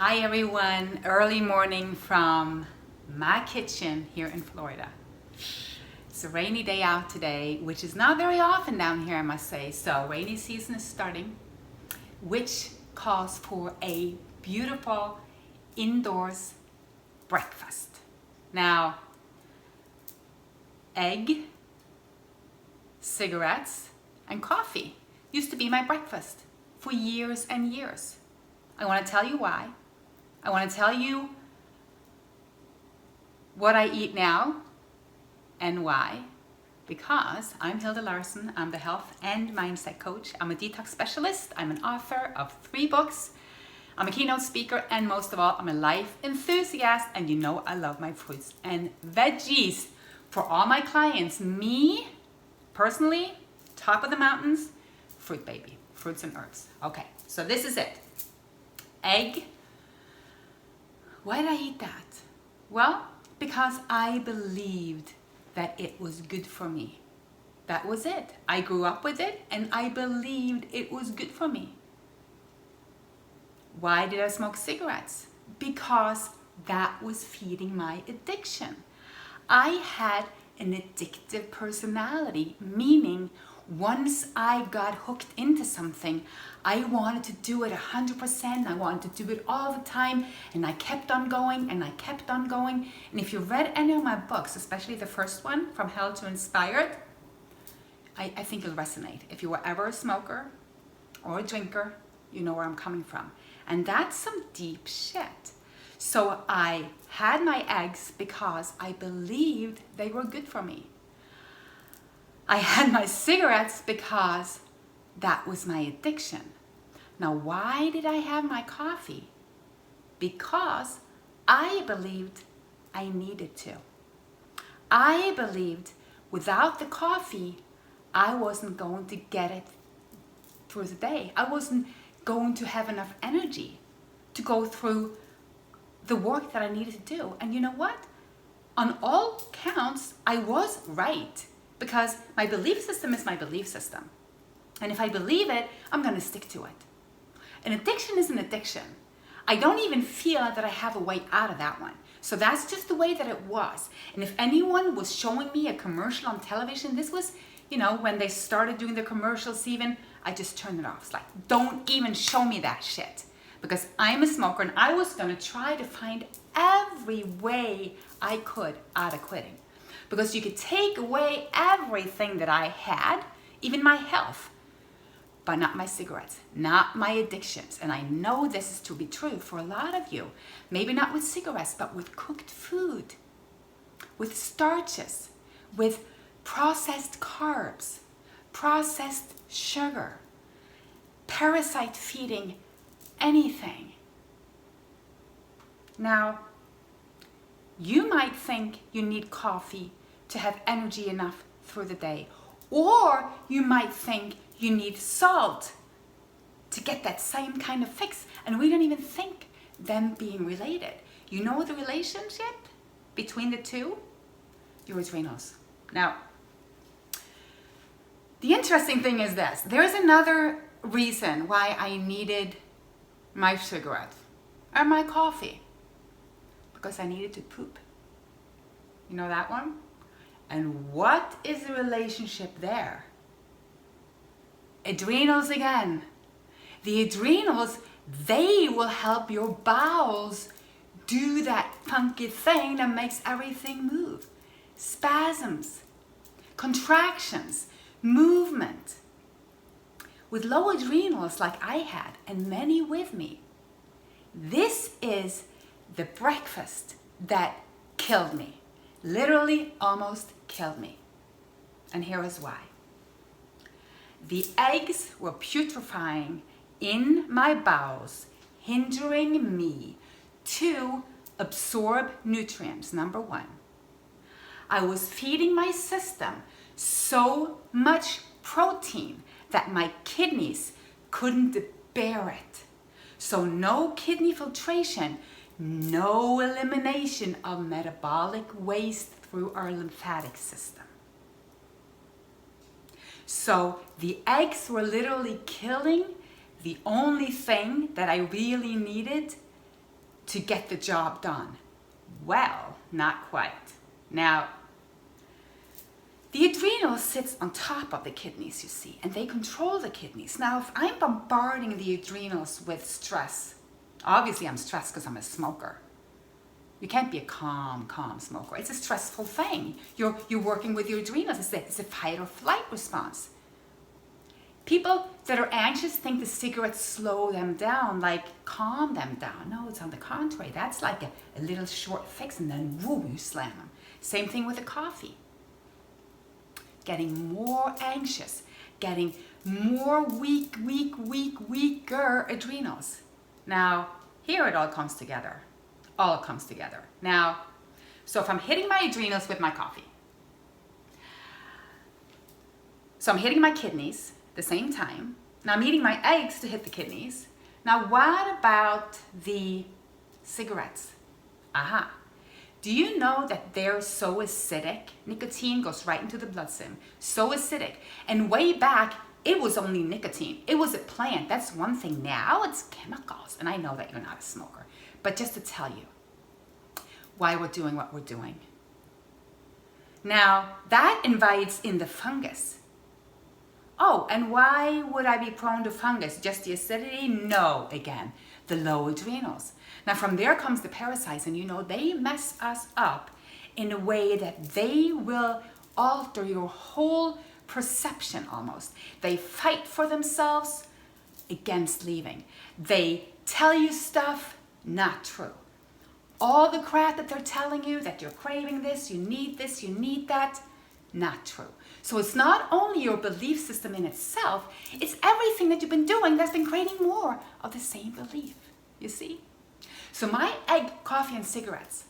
Hi everyone, early morning from my kitchen here in Florida. It's a rainy day out today, which is not very often down here, I must say. So rainy season is starting, which calls for a beautiful indoors breakfast. Now, egg, cigarettes, and coffee used to be my breakfast for years and years. I want to tell you why. I want to tell you what I eat now and why. Because I'm Hilde Larsen, I'm the health and mindset coach. I'm a detox specialist, I'm an author of 3 books, I'm a keynote speaker, and most of all, I'm a life enthusiast. And you know I love my fruits and veggies. For all my clients, me, personally, top of the mountains, fruit baby, fruits and herbs. Okay, so this is it. Egg. Why did I eat that? Well, because I believed that it was good for me. That was it. I grew up with it and I believed it was good for me. Why did I smoke cigarettes? Because that was feeding my addiction. I had an addictive personality, meaning once I got hooked into something, I wanted to do it 100%. I wanted to do it all the time, and I kept on going and I kept on going. And if you read any of my books, especially the first one, From Hell to Inspired, I think you'll resonate. If you were ever a smoker or a drinker, you know where I'm coming from. And that's some deep shit. So I had my eggs because I believed they were good for me. I had my cigarettes because that was my addiction. Now, why did I have my coffee? Because I believed I needed to. I believed without the coffee, I wasn't going to get it through the day. I wasn't going to have enough energy to go through the work that I needed to do. And you know what? On all counts, I was right. Because my belief system is my belief system. And if I believe it, I'm going to stick to it. An addiction is an addiction. I don't even feel that I have a way out of that one. So that's just the way that it was. And if anyone was showing me a commercial on television, this was, when they started doing the commercials even, I just turned it off. It's like, don't even show me that shit. Because I'm a smoker and I was going to try to find every way I could out of quitting. Because you could take away everything that I had, even my health, but not my cigarettes, not my addictions. And I know this is to be true for a lot of you. Maybe not with cigarettes, but with cooked food, with starches, with processed carbs, processed sugar, parasite feeding anything. Now, you might think you need coffee to have energy enough through the day. Or you might think you need salt to get that same kind of fix. And we don't even think them being related. You know the relationship between the two? Your adrenals. Now, the interesting thing is this. There's another reason why I needed my cigarette or my coffee. Because I needed to poop. You know that one? And what is the relationship there? Adrenals again. The adrenals, they will help your bowels do that funky thing that makes everything move. Spasms, contractions, movement. With low adrenals like I had, and many with me, this is the breakfast that killed me. Literally almost killed me. And here is why. The eggs were putrefying in my bowels, hindering me to absorb nutrients, number 1. I was feeding my system so much protein that my kidneys couldn't bear it. So no kidney filtration, no elimination of metabolic waste through our lymphatic system. So the eggs were literally killing the only thing that I really needed to get the job done? Well, not quite. Now, the adrenal sits on top of the kidneys, you see, and they control the kidneys. Now, if I'm bombarding the adrenals with stress, obviously I'm stressed because I'm a smoker. You can't be a calm smoker. It's a stressful thing. You're working with your adrenals. It's a fight or flight response. People that are anxious think the cigarettes slow them down, like calm them down. No, it's on the contrary. That's like a little short fix and then woo, you slam them. Same thing with the coffee. Getting more anxious, getting more weaker adrenals. Now, here it all comes together. All comes together. Now, so if I'm hitting my adrenals with my coffee, so I'm hitting my kidneys at the same time. Now I'm eating my eggs to hit the kidneys. Now what about the cigarettes? Aha. Do you know that they're so acidic? Nicotine goes right into the bloodstream. So acidic. And way back, it was only nicotine. It was a plant. That's one thing. Now it's chemicals. And I know that you're not a smoker. But just to tell you why we're doing what we're doing. Now, that invites in the fungus. Oh, and why would I be prone to fungus? Just the acidity? No, again, the low adrenals. Now, from there comes the parasites, and you know, they mess us up in a way that they will alter your whole perception almost. They fight for themselves against leaving. They tell you stuff not true. All the crap that they're telling you, that you're craving this, you need that, not true. So it's not only your belief system in itself, it's everything that you've been doing that's been creating more of the same belief, you see? So my egg, coffee, and cigarettes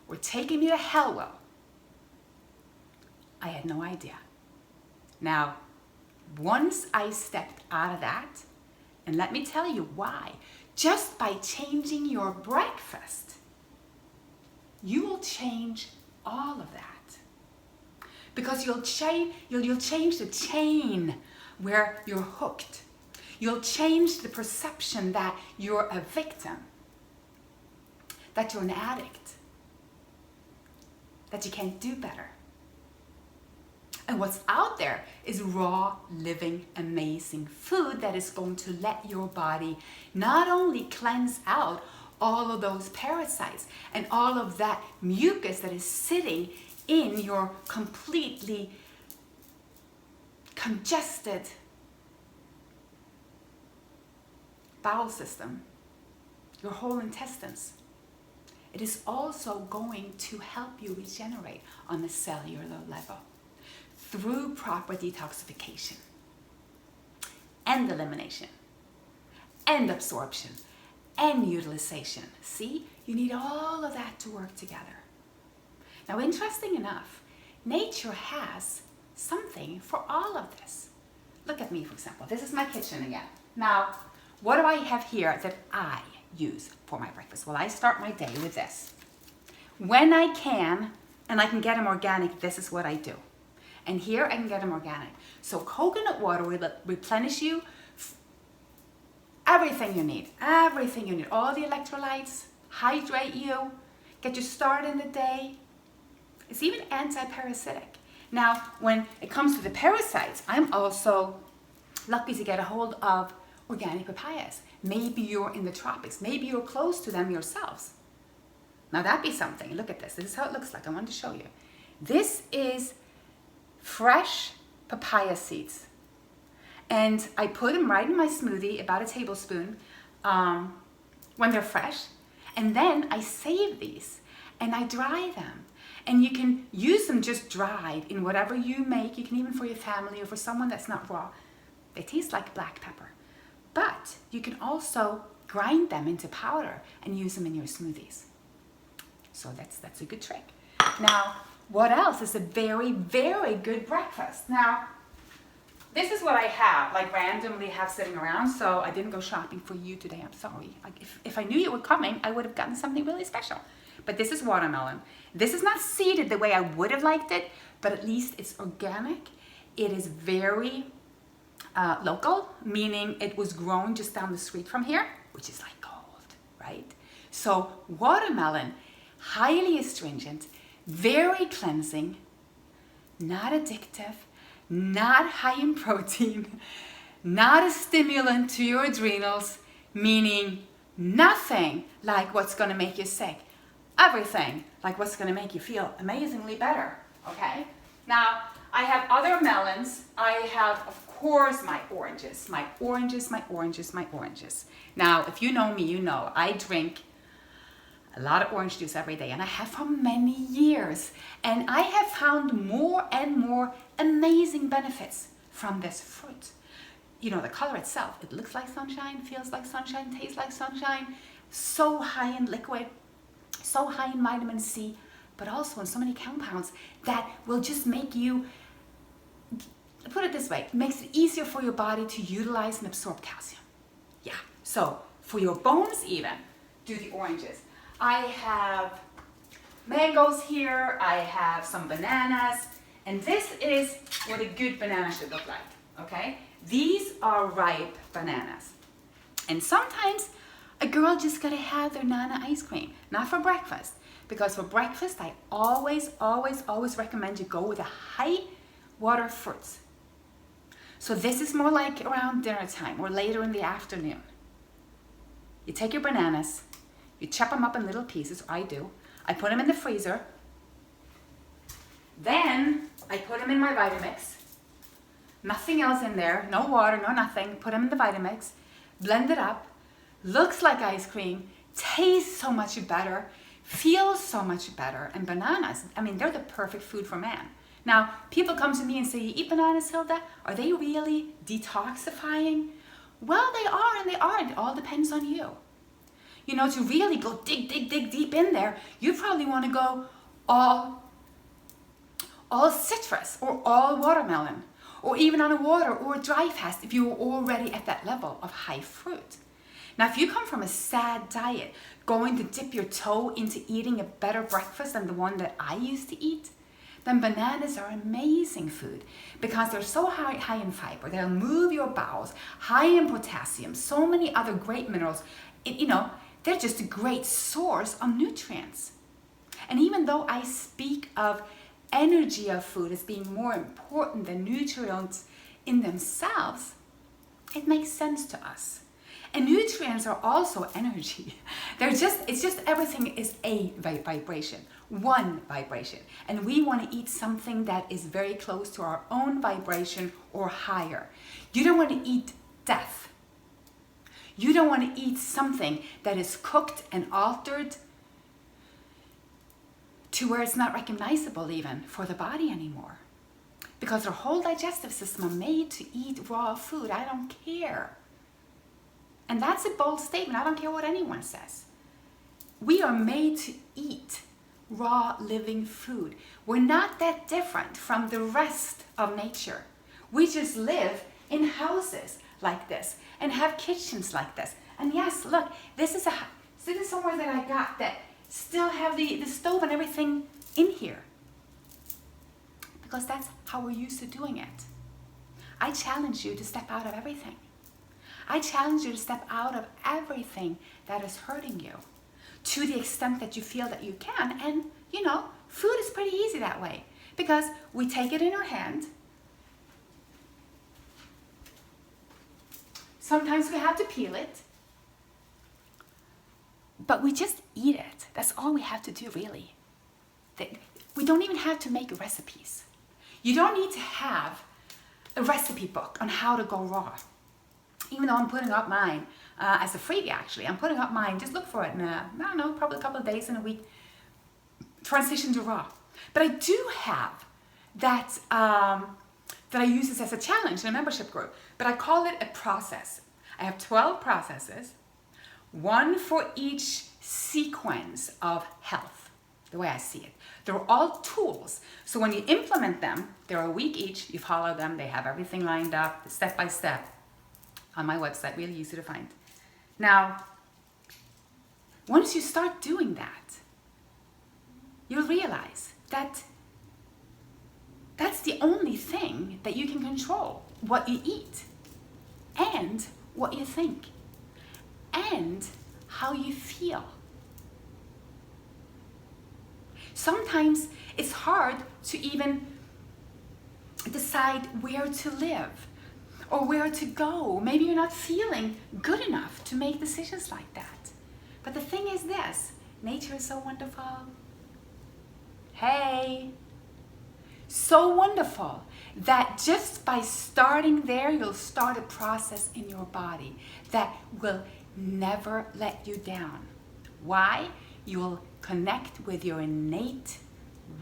were taking me to hell. Well, I had no idea. Now, once I stepped out of that, and let me tell you why, just by changing your breakfast, you will change all of that. Because you'll change the chain where you're hooked. You'll change the perception that you're a victim, that you're an addict, that you can't do better. And what's out there is raw, living, amazing food that is going to let your body not only cleanse out all of those parasites and all of that mucus that is sitting in your completely congested bowel system, your whole intestines. It is also going to help you regenerate on the cellular level through proper detoxification and elimination and absorption and utilization. See, you need all of that to work together. Now, interesting enough, nature has something for all of this. Look at me, for example. This is my kitchen again. Now, what do I have here that I use for my breakfast? Well, I start my day with this. When I can, and I can get them organic, this is what I do. And here I can get them organic. So coconut water will replenish you everything you need, all the electrolytes, hydrate you, get you started in the day. It's even anti-parasitic. Now, when it comes to the parasites, I'm also lucky to get a hold of organic papayas. Maybe you're in the tropics. Maybe you're close to them yourselves. Now, that'd be something. Look at this. This is how it looks like. I wanted to show you. This is fresh papaya seeds. And I put them right in my smoothie, about a tablespoon, when they're fresh. And then I save these and I dry them. And you can use them just dried in whatever you make. You can even for your family or for someone that's not raw. They taste like black pepper. But you can also grind them into powder and use them in your smoothies. So that's a good trick. Now, what else is a very, very good breakfast? Now, this is what I have, like randomly have sitting around, so I didn't go shopping for you today, I'm sorry. Like if I knew you were coming, I would have gotten something really special. But this is watermelon. This is not seeded the way I would have liked it, but at least it's organic. It is very local, meaning it was grown just down the street from here, which is like gold, right? So watermelon, highly astringent, very cleansing, not addictive, not high in protein, not a stimulant to your adrenals, meaning nothing like what's going to make you sick. Everything like what's going to make you feel amazingly better, okay? Now, I have other melons. I have, of course, my oranges. Now, if you know me, you know I drink a lot of orange juice every day, and I have for many years. And I have found more and more amazing benefits from this fruit. You know, the color itself, it looks like sunshine, feels like sunshine, tastes like sunshine, so high in liquid, so high in vitamin C, but also in so many compounds that will just make you, put it this way, it makes it easier for your body to utilize and absorb calcium. Yeah, so for your bones even, do the oranges. I have mangoes here, I have some bananas, and this is what a good banana should look like, okay? These are ripe bananas. And sometimes a girl just gotta have their Nana ice cream, not for breakfast. Because for breakfast, I always recommend you go with a high water fruits. So this is more like around dinner time or later in the afternoon. You take your bananas, you chop them up in little pieces, I do. I put them in the freezer. Then I put them in my Vitamix. Nothing else in there, no water, no nothing. Put them in the Vitamix, blend it up. Looks like ice cream, tastes so much better, feels so much better. And bananas, I mean, they're the perfect food for man. Now, people come to me and say, you eat bananas, Hilde? Are they really detoxifying? Well, they are and they aren't. It all depends on you. You know, to really go dig deep in there, you probably want to go all citrus or all watermelon, or even on a water or a dry fast if you're already at that level of high fruit. Now, if you come from a sad diet, going to dip your toe into eating a better breakfast than the one that I used to eat, then bananas are amazing food because they're so high in fiber. They'll move your bowels, high in potassium, so many other great minerals. They're just a great source of nutrients. And even though I speak of energy of food as being more important than nutrients in themselves, it makes sense to us. And nutrients are also energy. It's just everything is a vibration, one vibration. And we want to eat something that is very close to our own vibration or higher. You don't want to eat death. You don't want to eat something that is cooked and altered to where it's not recognizable even for the body anymore. Because our whole digestive system are made to eat raw food. I don't care. And that's a bold statement. I don't care what anyone says. We are made to eat raw living food. We're not that different from the rest of nature. We just live in houses like this and have kitchens like this. And yes, look, this is somewhere that I got that still have the stove and everything in here. Because that's how we're used to doing it. I challenge you to step out of everything. I challenge you to step out of everything that is hurting you to the extent that you feel that you can. And, food is pretty easy that way because we take it in our hand. Sometimes we have to peel it, but we just eat it. That's all we have to do, really. We don't even have to make recipes. You don't need to have a recipe book on how to go raw. Even though I'm putting up mine as a freebie, actually. I'm putting up mine. Just look for it in, probably a couple of days in a week. Transition to raw. But I do have that I use this as a challenge in a membership group. But I call it a process. I have 12 processes, one for each sequence of health, the way I see it. They're all tools. So when you implement them, they're a week each. You follow them. They have everything lined up, step by step. On my website, really easy to find. Now, once you start doing that, you'll realize that that's the only thing that you can control, what you eat and what you think and how you feel. Sometimes it's hard to even decide where to live or where to go. Maybe you're not feeling good enough to make decisions like that. But the thing is this, nature is so wonderful. Hey, so wonderful that just by starting there, you'll start a process in your body that will never let you down. Why? You'll connect with your innate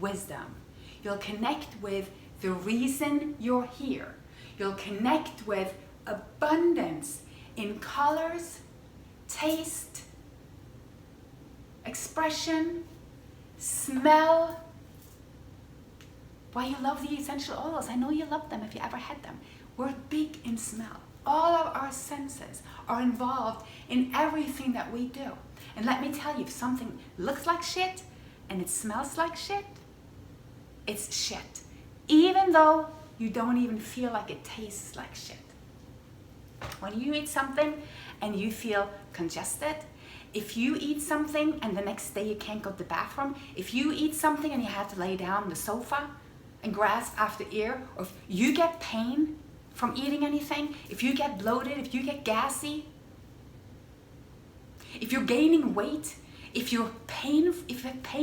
wisdom. You'll connect with the reason you're here. You'll connect with abundance in colors, taste, expression, smell. Why you love the essential oils. I know you love them if you ever had them. We're big in smell. All of our senses are involved in everything that we do. And let me tell you, if something looks like shit and it smells like shit, it's shit. Even though you don't even feel like it tastes like shit. When you eat something and you feel congested, if you eat something and the next day you can't go to the bathroom, if you eat something and you have to lay down on the sofa and grasp after air, or if you get pain from eating anything, if you get bloated, if you get gassy, if you're gaining weight, if you have pain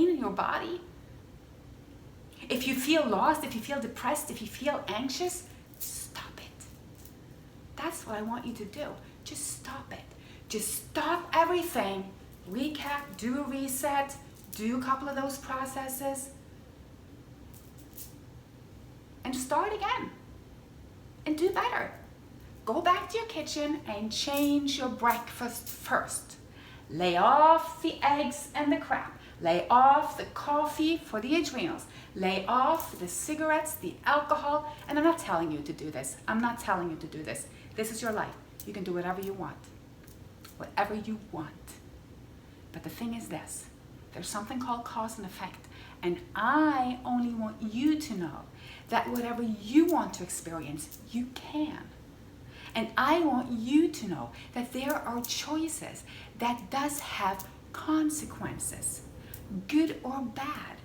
in your body, if you feel lost, if you feel depressed, if you feel anxious, stop it. That's what I want you to do. Just stop it. Just stop everything. Recap, do a reset, do a couple of those processes, and start again. And do better. Go back to your kitchen and change your breakfast first. Lay off the eggs and the crap. Lay off the coffee for the adrenals. Lay off the cigarettes, the alcohol. And I'm not telling you to do this. I'm not telling you to do this. This is your life. You can do whatever you want. Whatever you want. But the thing is this. There's something called cause and effect. And I only want you to know that whatever you want to experience, you can. And I want you to know that there are choices that does have consequences, good or bad.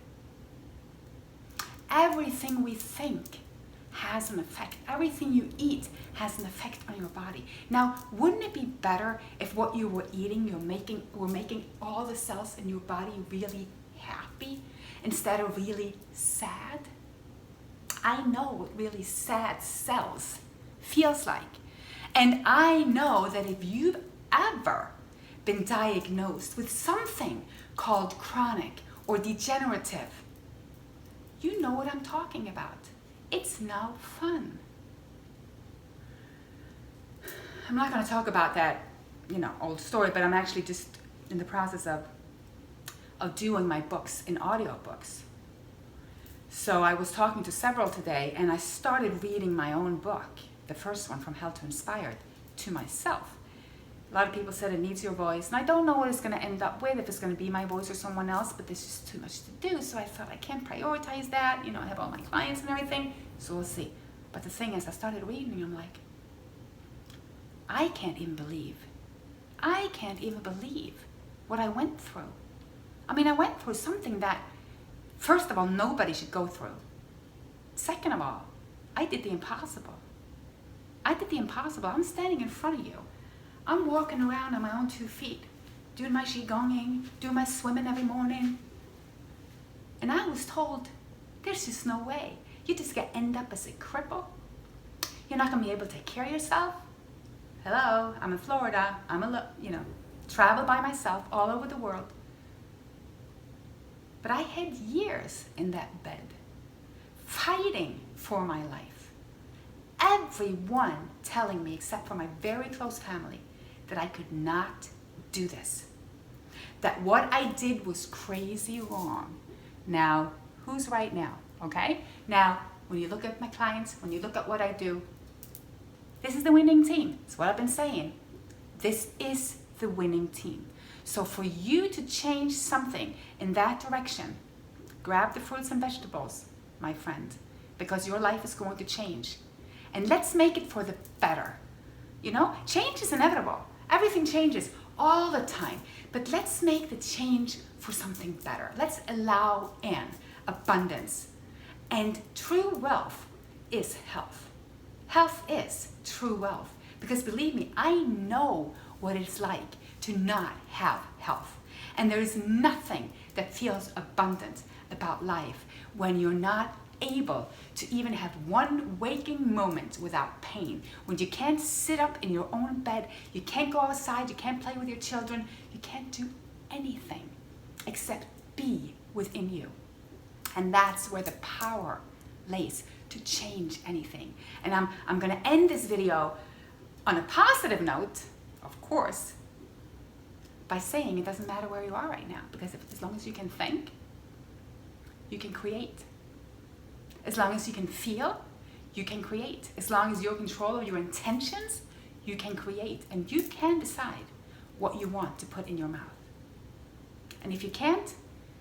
Everything we think has an effect. Everything you eat has an effect on your body. Now, wouldn't it be better if what you were eating, were making all the cells in your body really happy instead of really sad? I know what really sad cells feels like. And I know that if you've ever been diagnosed with something called chronic or degenerative, you know what I'm talking about. It's no fun. I'm not going to talk about that, old story, but I'm actually just in the process of doing my books in audiobooks. So I was talking to several today, and I started reading my own book, the first one, From Hell to Inspired, to myself. A lot of people said it needs your voice, and I don't know what it's going to end up with, if it's going to be my voice or someone else, but there's just too much to do, so I thought I can't prioritize that. I have all my clients and everything, so we'll see. But the thing is, I started reading, and I'm like, I can't even believe what I went through. I went through something that, first of all, nobody should go through. Second of all, I did the impossible. I'm standing in front of you. I'm walking around on my own 2 feet, doing my qigonging, doing my swimming every morning. And I was told, there's just no way. You're just going to end up as a cripple. You're not going to be able to take care of yourself. Hello, I'm in Florida. Travel by myself all over the world. But I had years in that bed, fighting for my life. Everyone telling me, except for my very close family, that I could not do this. That what I did was crazy wrong. Now, who's right now, okay? Now, when you look at my clients, when you look at what I do, this is the winning team. It's what I've been saying. This is the winning team. So for you to change something in that direction, grab the fruits and vegetables, my friend, because your life is going to change. And let's make it for the better. Change is inevitable. Everything changes all the time. But let's make the change for something better. Let's allow in abundance. And true wealth is health. Health is true wealth. Because believe me, I know what it's like to not have health. And there is nothing that feels abundant about life when you're not able to even have one waking moment without pain. When you can't sit up in your own bed, you can't go outside, you can't play with your children, you can't do anything except be within you. And that's where the power lays to change anything. And I'm going to end this video on a positive note, of course, by saying it doesn't matter where you are right now, because as long as you can think, you can create. As long as you can feel, you can create. As long as you're in control of your intentions, you can create. And you can decide what you want to put in your mouth. And if you can't,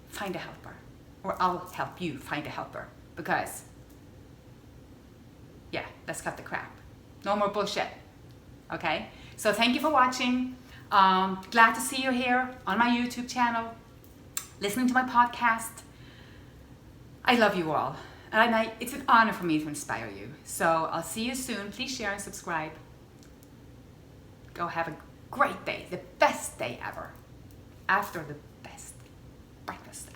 find a helper. Or I'll help you find a helper. Because, yeah, let's cut the crap. No more bullshit. Okay? So thank you for watching. Glad to see you here on my YouTube channel, listening to my podcast. I love you all. And it's an honor for me to inspire you. So I'll see you soon. Please share and subscribe. Go have a great day. The best day ever. After the best breakfast.